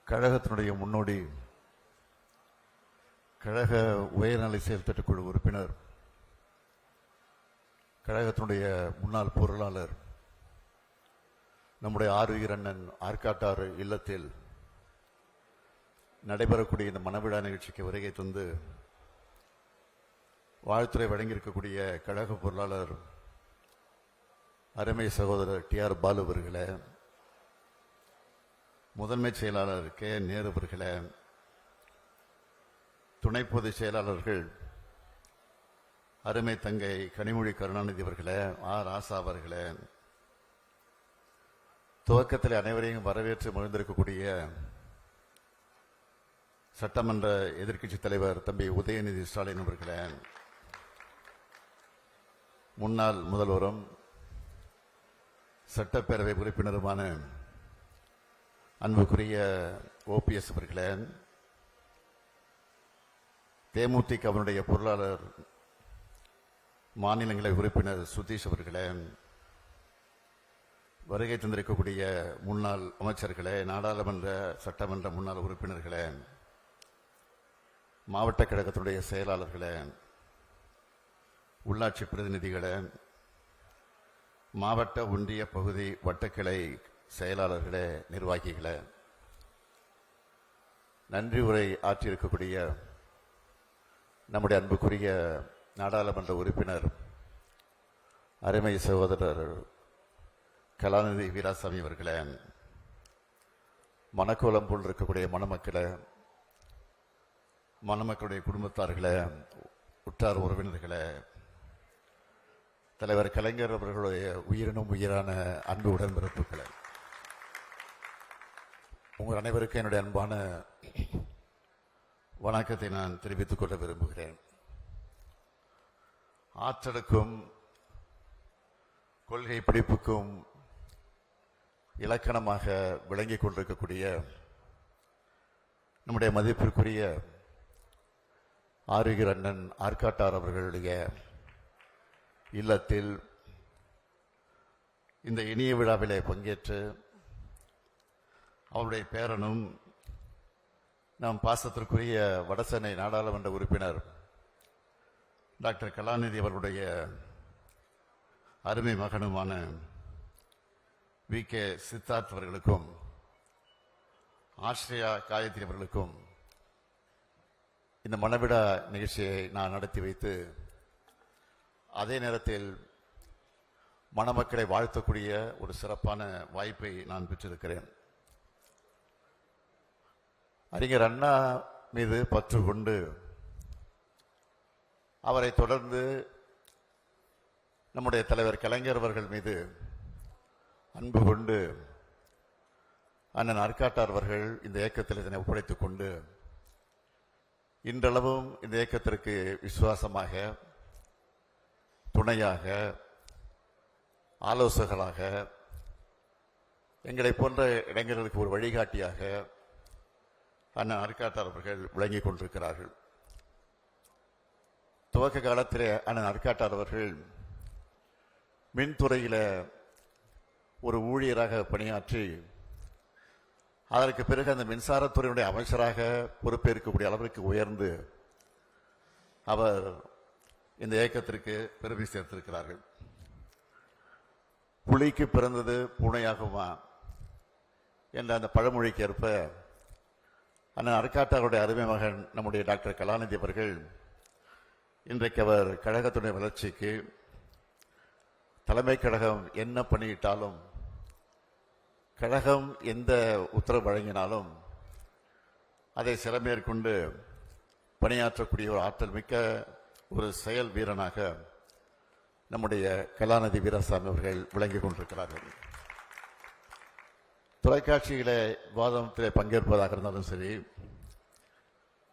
கழகத்தினுடைய முன்னோடி கழக உயர்நிலை செயல்திட்டக்குழு உறுப்பினர், கழகத்தினுடைய முன்னாள் பொருளாளர், நம்முடைய ஆருயிர் அண்ணன் ஆற்காட்டாறு இல்லத்தில் நடைபெறக்கூடிய இந்த மனவிழா நிகழ்ச்சிக்கு வருகை தந்து வாழ்த்துறை வழங்கியிருக்கக்கூடிய கழக பொருளாளர் அருமை சகோதரர் டி.ஆர். பாலு அவர்களே, முதன்மை செயலாளர் கே. நேரு அவர்களே, துணை பொதுச் செயலாளர்கள் அருமை தங்கை கனிமொழி கருணாநிதி அவர்களே, ஆர். ராசா அவர்களே, துவக்கத்தில் அனைவரையும் வரவேற்று மகிழ்ந்திருக்கக்கூடிய சட்டமன்ற எதிர்க்கட்சித் தலைவர் தம்பி உதயநிதி ஸ்டாலின் அவர்களே, முன்னாள் முதல்வரும் சட்டப்பேரவை உறுப்பினருமான அன்புக்குரிய ஓபிஎஸ் அவர்களே, தேமுதிகவினுடைய பொருளாளர் மாநிலங்களவை உறுப்பினர் சுதீஷ் அவர்களே, வருகை தந்திருக்கக்கூடிய முன்னாள் அமைச்சர்களே, நாடாளுமன்ற சட்டமன்ற முன்னாள் உறுப்பினர்களே, மாவட்ட கழகத்தினுடைய செயலாளர்களே, உள்ளாட்சி பிரதிநிதிகளே, மாவட்ட ஒன்றிய பகுதி வட்டக்கிளை செயலாளர்களே, நிர்வாகிகளே, நன்றி உரை ஆற்றியிருக்கக்கூடிய நம்முடைய அன்புக்குரிய நாடாளுமன்ற உறுப்பினர் அருமை சகோதரர் கலாநிதி வீராசாமி அவர்களே, மணக்கோலம் போல் இருக்கக்கூடிய மணமக்களே, மணமக்களுடைய குடும்பத்தார்களே, உற்றார் உறவினர்களே, தலைவர் கலைஞர் அவர்களுடைய உயிரினும் உயிரான அன்பு உடன்பிறப்புகளே, உங்கள் அனைவருக்கும் என்னுடைய அன்பான வணக்கத்தை நான் தெரிவித்துக் கொள்ள விரும்புகிறேன். ஆற்றலுக்கும் கொள்கை பிடிப்புக்கும் இலக்கணமாக விளங்கிக் கொண்டிருக்கக்கூடிய நம்முடைய மதிப்பிற்குரிய ஆருயிர் அண்ணன் ஆற்காட்டார் அவர்களுடைய இல்லத்தில் இந்த இனிய விழாவிலே பங்கேற்று அவருடைய பேரனும் நம் பாசத்திற்குரிய வடசென்னை நாடாளுமன்ற உறுப்பினர் டாக்டர் கலாநிதி அவர்களுடைய அருமை மகனுமான வி.கே. சித்தார்த் அவர்களுக்கும் ஆஸ்திரியா காயத்ரி அவர்களுக்கும் இந்த மனவிழா நிகழ்ச்சியை நான் நடத்தி வைத்து அதே நேரத்தில் மணமக்களை வாழ்த்தக்கூடிய ஒரு சிறப்பான வாய்ப்பை நான் பெற்றிருக்கிறேன். அறிஞர் அண்ணா மீது பற்று கொண்டு அவரை தொடர்ந்து நம்முடைய தலைவர் கலைஞர் அவர்கள் மீது அன்பு கொண்டு அண்ணன் ஆற்காட்டார் அவர்கள் இந்த இயக்கத்தில் இதனை ஒப்படைத்துக் கொண்டு இன்றளவும் இந்த இயக்கத்திற்கு விசுவாசமாக, துணையாக, ஆலோசகராக, எங்களை போன்ற இளைஞர்களுக்கு ஒரு வழிகாட்டியாக அண்ணன் ஆற்காட்டார் அவர்கள் விளங்கிக் கொண்டிருக்கிறார்கள். துவக்க காலத்திலே அண்ணன் ஆற்காட்டார் அவர்கள் மின்துறையில ஒரு ஊழியராக பணியாற்றி அதற்கு பிறகு அந்த மின்சாரத்துறையினுடைய அமைச்சராக பொறுப்பேற்கக்கூடிய அளவிற்கு உயர்ந்து அவர் இந்த இயக்கத்திற்கு பெருமை சேர்த்திருக்கிறார்கள். புலிக்கு பிறந்தது பூனையாகுமா என்ற அந்த பழமொழிக்கு ஏற்ப அண்ணன் ஆற்காட்டாருடைய அருமை மகன் நம்முடைய டாக்டர் கலாநிதி அவர்கள் இன்றைக்கு அவர் கழகத்துடைய வளர்ச்சிக்கு தலைமை கழகம் என்ன பணியிட்டாலும், கழகம் எந்த உத்தரவு வழங்கினாலும் அதை சிறமேற்கொண்டு பணியாற்றக்கூடிய ஒரு ஆற்றல் மிக்க ஒரு செயல் வீரனாக நம்முடைய கலாநிதி வீராசாமி அவர்கள் விளங்கிக் கொண்டிருக்கிறார்கள். தொலைக்காட்சியிலே விவாதத்திலே பங்கேற்பதாக இருந்தாலும் சரி,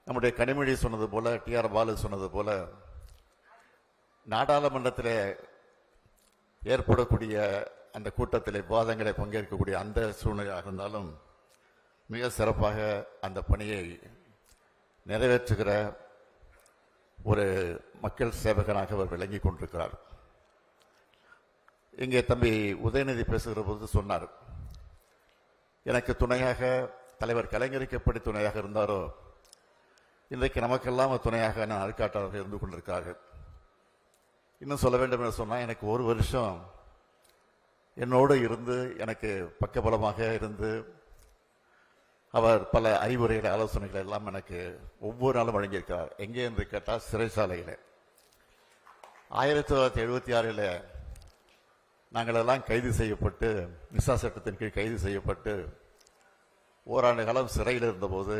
நம்முடைய கனிமொழி சொன்னது போல, டி.ஆர். பாலு சொன்னது போல, நாடாளுமன்றத்தில் ஏற்படக்கூடிய அந்த கூட்டத்தில் விவாதங்களை பங்கேற்கக்கூடிய அந்த சூழ்நிலையாக இருந்தாலும் மிக சிறப்பாக அந்த பணியை நிறைவேற்றுகிற ஒரு மக்கள் சேவகனாக அவர் விளங்கிக் கொண்டிருக்கிறார். இங்கே தம்பி உதயநிதி பேசுகிற போது சொன்னார், எனக்கு துணையாக தலைவர் கலைஞருக்கு எப்படி துணையாக இருந்தாரோ இன்றைக்கு நமக்கெல்லாம் துணையாக அருட்காட்டாளர்கள் இருந்து கொண்டிருக்கிறார்கள். இன்னும் சொல்ல வேண்டும் என்று சொன்னால், எனக்கு ஒரு வருஷம் என்னோடு இருந்து எனக்கு பக்கபலமாக இருந்து அவர் பல அறிவுரைகளை ஆலோசனைகள் எல்லாம் எனக்கு ஒவ்வொரு நாளும் வழங்கியிருக்கிறார். எங்கே என்று கேட்டால் சிறைச்சாலையில் 1976 நாங்கள் எல்லாம் கைது செய்யப்பட்டு மிசா சட்டத்தின் கீழ் கைது செய்யப்பட்டு ஓராண்டு காலம் சிறையில் இருந்தபோது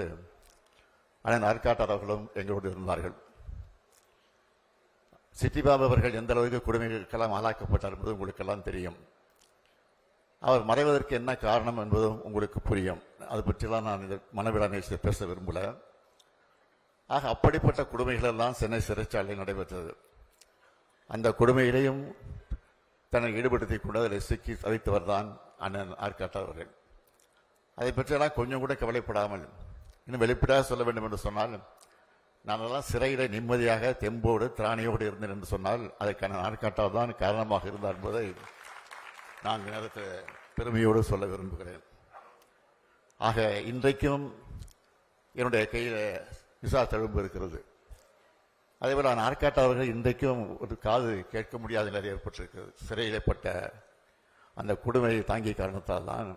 அண்ணன் ஆற்காட்டாளர்களும் எங்களோடு இருந்தார்கள். சிட்டிபாபு அவர்கள் எந்த அளவுக்கு கொடுமைகளுக்கெல்லாம் ஆளாக்கப்பட்டார் என்பது உங்களுக்கெல்லாம் தெரியும். அவர் மறைவதற்கு என்ன காரணம் என்பதும் உங்களுக்கு புரியும். அது பற்றிலாம் நான் இந்த மனவிழா நிகழ்ச்சியில் பேச விரும்பல. ஆக அப்படிப்பட்ட கொடுமைகள் எல்லாம் சென்னை சிறைச்சாலையில் நடைபெற்றது. அந்த கொடுமையிலையும் தன்னை ஈடுபடுத்திக் கொண்டு அதில் சிக்கி தவித்தவர் தான் அண்ணன் ஆற்காட்டாளர்கள். அதை பற்றியெல்லாம் கொஞ்சம் கூட கவலைப்படாமல் இன்னும் வெளிப்படையாக சொல்ல வேண்டும் என்று சொன்னால், நானெல்லாம் சிறையில் நிம்மதியாக தெம்போடு திராணியோடு இருந்தேன் என்று சொன்னால் அதற்கான ஆற்காட்டாளர் தான் காரணமாக இருந்தார் என்பதை நான் இந்த நேரத்தில் பெருமையோடு சொல்ல விரும்புகிறேன். ஆக இன்றைக்கும் என்னுடைய கையில் விசா தழும்பு இருக்கிறது. அதேபோல் நான் ஆற்காட்டாளர்கள் இன்றைக்கும் ஒரு காது கேட்க முடியாத நிலை ஏற்பட்டிருக்கிறது. சிறையிடப்பட்ட அந்த கொடுமையை தாங்கிய காரணத்தால் தான்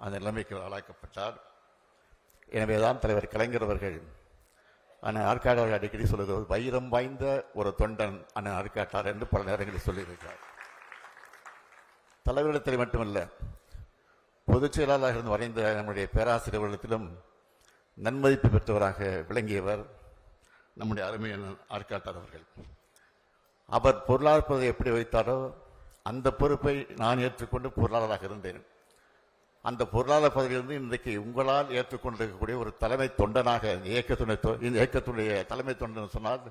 அந்த நிலைமைக்கு ஆளாக்கப்பட்டார். எனவேதான் தலைவர் கலைஞர் அவர்கள் அண்ணன் ஆற்காட்டாளர்கள் அடிக்கடி சொல்லுகிறது, வைரம் வாய்ந்த ஒரு தொண்டன் அண்ணன் ஆற்காட்டார் என்று பல நேரங்களில் சொல்லியிருக்கிறார். தலைவரிடத்தில் மட்டுமல்ல, பொதுச் செயலாளராக இருந்து வரைந்த நம்முடைய பேராசிரியர்களிடத்திலும் நன்மதிப்பு பெற்றவராக விளங்கியவர் நம்முடைய அருமையான ஆற்காட்டார் அவர்கள். அவர் பொருளாதார பதவியை எப்படி வைத்தாரோ அந்த பொறுப்பை நான் ஏற்றுக்கொண்டு பொருளாளராக இருந்தேன். அந்த பொருளாதார பதவியிலிருந்து இன்றைக்கு உங்களால் ஏற்றுக்கொண்டிருக்கக்கூடிய ஒரு தலைமை தொண்டனாக இயக்கத்துடைய தலைமை தொண்டன் சொன்னால்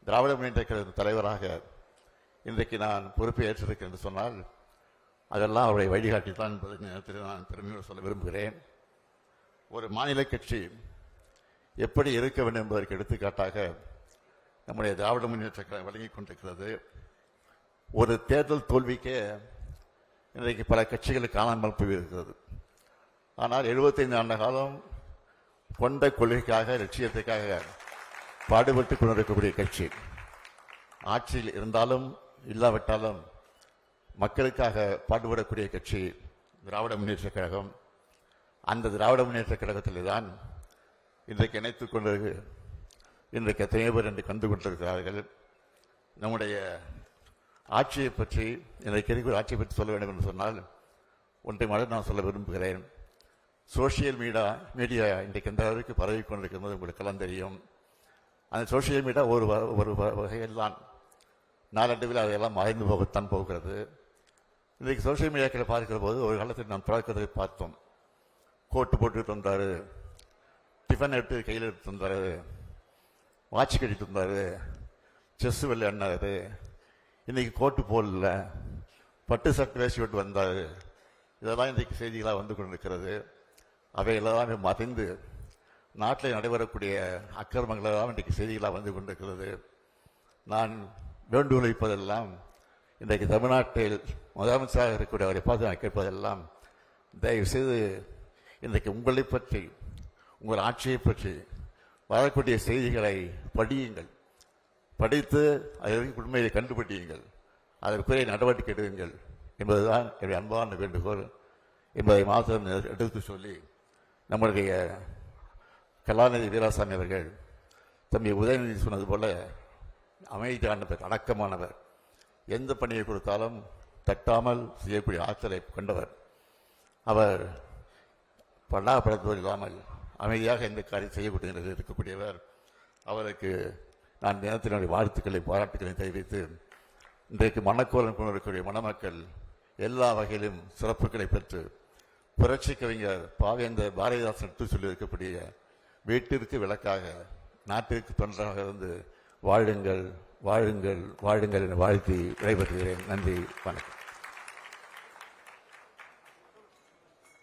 திராவிட முன்னேற்ற கழக தலைவராக இன்றைக்கு நான் பொறுப்பை ஏற்றிருக்கிறேன் என்று சொன்னால் அதெல்லாம் அவரை வழிகாட்டித்தான் என்பதை நேரத்தில் நான் பெருமையோடு சொல்ல விரும்புகிறேன். ஒரு மாநில கட்சி எப்படி இருக்க வேண்டும் என்பதற்கு எடுத்துக்காட்டாக நம்முடைய திராவிட முன்னேற்ற கழகம் வழங்கிக் கொண்டிருக்கிறது. ஒரு தேர்தல் தோல்விக்கே இன்றைக்கு பல கட்சிகள் காணாமல் போயிருக்கிறது. ஆனால் 75 ஆண்டு காலம் கொண்ட கொள்கைக்காக லட்சியத்துக்காக பாடுபட்டு கொண்டிருக்கக்கூடிய கட்சி ஆட்சியில் இருந்தாலும் இல்லாவிட்டாலும் மக்களுக்காக பாடுபடக்கூடிய கட்சி திராவிட முன்னேற்ற கழகம். அந்த திராவிட முன்னேற்ற கழகத்தில் தான் இன்றைக்கு இணைத்துக் கொண்டு இன்றைக்கு எத்தனையோ பேர் என்று கண்டு கொண்டிருக்கிறார்கள். நம்முடைய ஆட்சியை பற்றி இன்றைக்கு இருக்கிற ஆட்சியை பற்றி சொல்ல வேண்டும் என்று சொன்னால் ஒன்றை மட்டும் நான் சொல்ல விரும்புகிறேன். சோசியல் மீடியா இன்றைக்கு எந்த அளவுக்கு பரவி கொண்டிருக்கிறது உங்களுக்கெல்லாம் தெரியும். அந்த சோசியல் மீடியா ஒரு வகையில் தான் நாளடைவில் அதையெல்லாம் மறைந்து போகத்தான் போகிறது. இன்றைக்கு சோசியல் மீடியாக்களை பார்க்கிற போது ஒரு காலத்தில் நாம் பார்க்கிறதை பார்த்தோம். கோட்டு போட்டுட்டு வந்தார், டிஃபன் எடுத்து கையில் எடுத்து வந்தார், வாட்ச் கட்டிட்டு வந்தார், செஸ் விளையாடினாரு. இன்னைக்கு கோட்டு போடல, பட்டு சட்டை வேசி விட்டு வந்தார். இதெல்லாம் இன்றைக்கு செய்திகளாக வந்து கொண்டிருக்கிறது. அவைகளெல்லாம் மறைந்து நாட்டில் நடைபெறக்கூடிய அக்கிரமங்களெல்லாம் இன்றைக்கு செய்திகளாக வந்து கொண்டிருக்கிறது. நான் வேண்டுகோள் வைப்பதெல்லாம் இன்றைக்கு தமிழ்நாட்டில் முதலமைச்சராக இருக்கக்கூடிய அவரை பார்த்து நான் கேட்பதெல்லாம், தயவு செய்து இன்றைக்கு உங்களை பற்றி உங்கள் ஆட்சியை பற்றி வரக்கூடிய செய்திகளை படியுங்கள். படித்து அதற்கு உண்மையை கண்டுபிடியுங்கள், அதற்குரிய நடவடிக்கை எடுங்கள் என்பதுதான் என்னுடைய அன்பான வேண்டுகோள் என்பதை மாத்திரம் எடுத்து சொல்லி, நம்முடைய கலாநிதி வீராசாமி அவர்கள் தம்பி உதயநிதி சொன்னது போல அமைதியானவர், அடக்கமானவர், எந்த பணியை கொடுத்தாலும் தட்டாமல் செய்யக்கூடிய ஆற்றலை கொண்டவர். அவர் படாபடத்தோடு இல்லாமல் அமைதியாக எந்த காரியம் செய்யக்கூடிய இருக்கக்கூடியவர். அவருக்கு நான் தினத்தினுடைய வாழ்த்துக்களை பாராட்டுக்களை தெரிவித்து, இன்றைக்கு மணக்கோலம் கொண்டிருக்கக்கூடிய மணமக்கள் எல்லா வகையிலும் சிறப்புகளை பெற்று புரட்சி கவிஞர் பாவேந்தர் பாரதிதாசன் எடுத்து சொல்லியிருக்கக்கூடிய வீட்டிற்கு விளக்காக நாட்டிற்கு தொண்டராக இருந்து வாழுங்கள் வாழுங்கள் வாழுங்கள் என வாழ்த்தி விடைபெறுகிறேன். நன்றி, வணக்கம்.